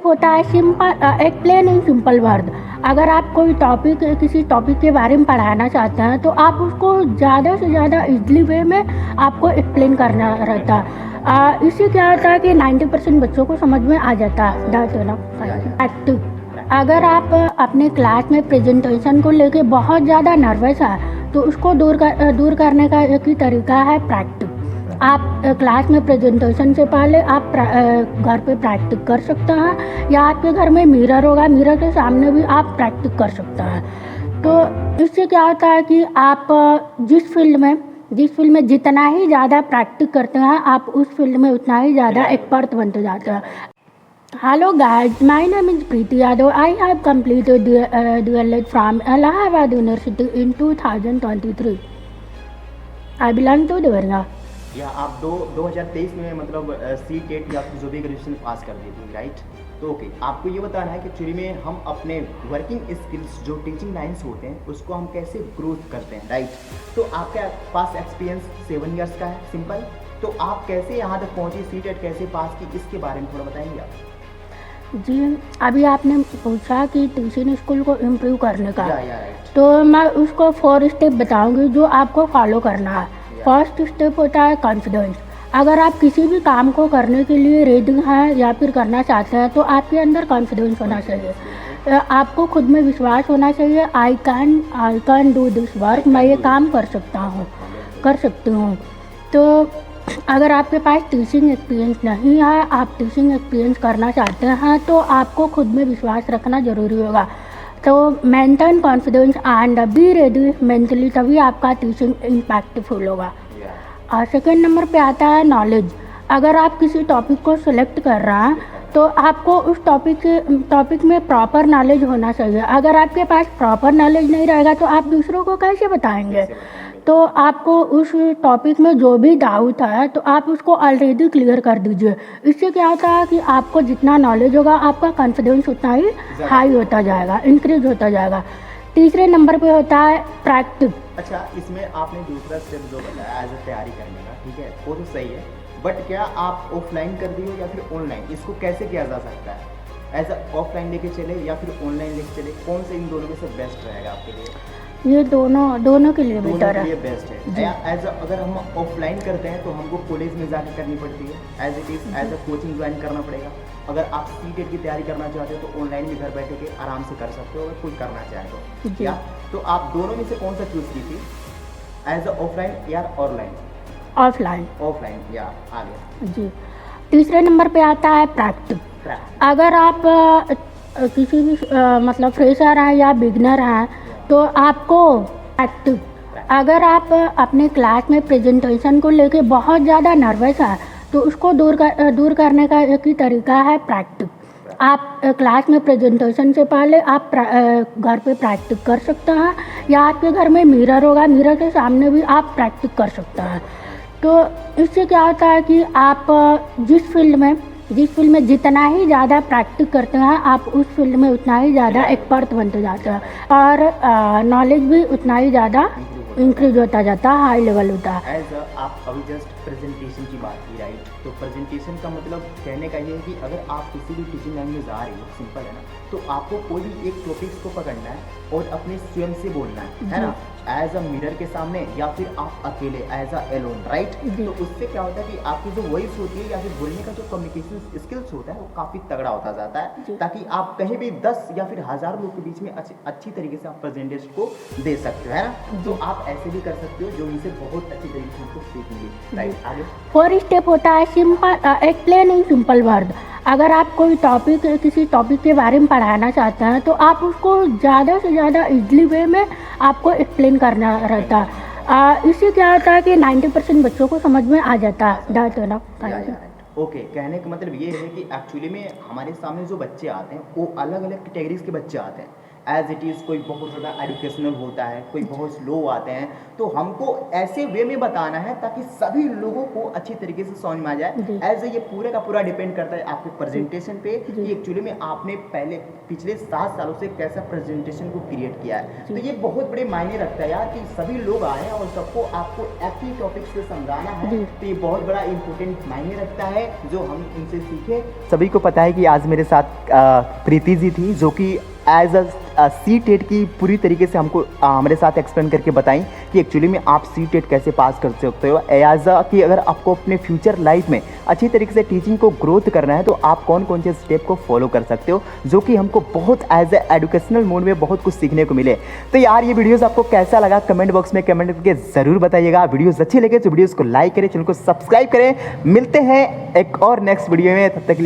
Step होता है simple explain in simple word. अगर आप कोई टॉपिक किसी टॉपिक के बारे में पढ़ाना चाहते हैं तो आप उसको ज़्यादा से ज़्यादा इजली वे में आपको एक्सप्लेन करना रहता है। इससे क्या होता है कि 90% बच्चों को समझ में आ जाता है। दैट ना एक्टिव। अगर आप अपने क्लास में प्रेजेंटेशन को लेके बहुत ज़्यादा नर्वस है तो उसको दूर करने का एक ही तरीका है प्रैक्टिस। आप क्लास में प्रेजेंटेशन से पहले आप घर पे प्रैक्टिस कर सकते हैं या आपके घर में मिरर होगा, मिरर के सामने भी आप प्रैक्टिस कर सकते हैं। तो इससे क्या होता है कि आप जिस फील्ड में जितना ही ज़्यादा प्रैक्टिस करते हैं आप उस फील्ड में उतना ही ज़्यादा एक्सपर्ट बनते जाते हैं। Hello guys, my name is Preeti Yadav. I have completed DLED from Allahabad University in 2023. I belong to Devarga. या आप 2023 में मतलब सी टेट या फिर जो भी ग्रेजुएशन पास कर दी थी, राइट? तो ओके, आपको ये बताना है कि एक्चुअली में हम अपने वर्किंग स्किल्स जो टीचिंग लाइन्स होते हैं उसको हम कैसे ग्रोथ करते हैं, राइट? तो आपके पास एक्सपीरियंस 7 इयर्स का है, सिंपल। तो आप कैसे यहाँ तक पहुँची, सी टेट कैसे पास की, इसके बारे में थोड़ा बताएंगे आप? जी, अभी आपने पूछा कि टीचिंग स्कूल को इम्प्रूव करने का, राइट। तो मैं उसको 4 स्टेप बताऊंगी जो आपको फॉलो करना है। फर्स्ट स्टेप होता है कॉन्फिडेंस। अगर आप किसी भी काम को करने के लिए रेडी हैं या फिर करना चाहते हैं तो आपके अंदर कॉन्फिडेंस होना चाहिए। आपको खुद में विश्वास होना चाहिए। I can do this work, मैं ये काम कर सकती हूँ। तो अगर आपके पास टीचिंग एक्सपीरियंस नहीं है, आप टीचिंग एक्सपीरियंस करना चाहते हैं तो आपको खुद में विश्वास रखना ज़रूरी होगा। तो maintain confidence and be ready mentally, तभी आपका टीचिंग इम्पैक्टफुल होगा। और सेकेंड नंबर पे आता है नॉलेज। अगर आप किसी टॉपिक को सिलेक्ट कर रहे हैं तो आपको उस टॉपिक में प्रॉपर नॉलेज होना चाहिए। अगर आपके पास प्रॉपर नॉलेज नहीं रहेगा तो आप दूसरों को कैसे बताएंगे? तो आपको उस टॉपिक में जो भी डाउट है तो आप उसको ऑलरेडी क्लियर कर दीजिए। इससे क्या होता है कि आपको जितना नॉलेज होगा आपका कॉन्फिडेंस उतना ही हाई होता जाएगा, इंक्रीज होता जाएगा। तीसरे नंबर पे होता है प्रैक्टिस। अच्छा, इसमें आपने दूसरा स्टेप जो बताया एज ए तैयारी करने का, ठीक है, वो तो सही है, बट क्या आप ऑफलाइन कर दी हो या फिर ऑनलाइन, इसको कैसे किया जा सकता है? एज अ ऑफलाइन लेके चले या फिर ऑनलाइन लेके चले, कौन से इन दोनों में से बेस्ट रहेगा आपके लिए? ये दोनों के लिए बेटर है। ये बेस्ट है। एज अगर हम ऑफलाइन करते हैं तो हमको कॉलेज में जाकर करनी पड़ती है, as it is as a coaching join करना पड़ेगा। अगर आप सी टेट की तैयारी करना चाहते हो तो ऑनलाइन भी घर बैठे के आराम से कर सकते हो अगर कोई करना चाहे तो। क्या तो आप दोनों में से कौन सा चूज़ की थी, एज अ ऑफलाइन या ऑनलाइन? ऑफलाइन या आ गया जी। तीसरे नंबर पे आता है प्रैक्टिस। अगर आप किसी भी मतलब फ्रेशर हैं या बिगनर हैं तो आपको प्रैक्टिस। अगर आप अपने क्लास में प्रेजेंटेशन को लेके बहुत ज़्यादा नर्वस है तो उसको दूर करने का एक ही तरीका है प्रैक्टिस। आप क्लास में प्रेजेंटेशन से पहले आप घर पे प्रैक्टिस कर सकते हैं या आपके घर में मिरर होगा, मिरर के सामने भी आप प्रैक्टिस कर सकते हैं। तो इससे क्या होता है कि आप जिस फील्ड में जितना ही ज़्यादा प्रैक्टिस करते हैं आप उस फील्ड में उतना ही ज़्यादा एक्सपर्ट बनते जाते हैं और नॉलेज भी उतना ही ज़्यादा इंक्रीज होता जाता है, हाई लेवल होता है। आप अभी जस्ट प्रेजेंटेशन की बात की, राइट? तो प्रेजेंटेशन का मतलब कहने का ये है कि अगर आप किसी भी टीचिंग लाइन में जा रही हो, सिंपल है ना, तो आपको कोई भी एक टॉपिक्स को पकड़ना है और अपने स्वयं से बोलना है ना, एज अ मिरर के सामने या फिर आप अकेले एज अ एलोन, राइट? तो उससे क्या होता है कि आपकी जो वॉइस होती है या फिर बोलने का जो कम्युनिकेशन स्किल्स होता है वो काफ़ी तगड़ा होता जाता है, ताकि आप कहीं भी 10 या फिर 1000 लोग के बीच में अच्छी तरीके से आप प्रेजेंटेशन को दे सकते हो, है ना? तो आप ऐसे भी कर सकते हो जो इनसे बहुत अच्छी तरीके से उनको सीखेंगे, राइट? आगे 4 स्टेप होता है simple explain in simple word. अगर आप कोई किसी टॉपिक के बारे में पढ़ाना चाहते हैं तो आप उसको ज़्यादा से ज़्यादा इजली वे में आपको एक्सप्लेन करना रहता है। इससे क्या होता है कि 90% बच्चों को समझ में आ जाता है। दैट ना ओके, कहने का मतलब ये है कि एक्चुअली में हमारे सामने जो बच्चे आते हैं वो अलग अलग कैटेगरीज के बच्चे आते हैं। एज इट इज़ कोई बहुत ज़्यादा एजुकेशनल होता है, कोई बहुत स्लो आते हैं, तो हमको ऐसे वे में बताना है ताकि सभी लोगों को अच्छी तरीके से समझ में आ जाए। जी। एज ये पूरे का पूरा डिपेंड करता है आपके प्रेजेंटेशन पे जी। कि एक्चुअली में आपने पिछले 7 सालों से कैसा प्रेजेंटेशन को क्रिएट किया है। तो ये बहुत बड़े मायने रखता है यार कि सभी लोग आए और सबको आपको एक्टिव टॉपिक से समझाना है। जी। तो ये बहुत बड़ा इंपॉर्टेंट मायने रखता है जो हम इनसे सीखे। सभी को पता है कि आज मेरे साथ प्रीति जी थी जो कि एज अ सी टेट की पूरी तरीके से हमको हमारे साथ एक्सप्लेन करके बताई कि एक्चुअली में आप सी टेट कैसे पास कर सकते हो, एज कि अगर आपको अपने फ्यूचर लाइफ में अच्छी तरीके से टीचिंग को ग्रोथ करना है तो आप कौन कौन से स्टेप को फॉलो कर सकते हो, जो कि हमको बहुत एज ए एजुकेशनल मोड में बहुत कुछ सीखने को मिले। तो यार ये वीडियोस आपको कैसा लगा कमेंट बॉक्स में कमेंट करके ज़रूर बताइएगा। वीडियोस अच्छी लगे तो वीडियोस को लाइक करें, चैनल को सब्सक्राइब करें। मिलते हैं एक और नेक्स्ट वीडियो में, तब तक के लिए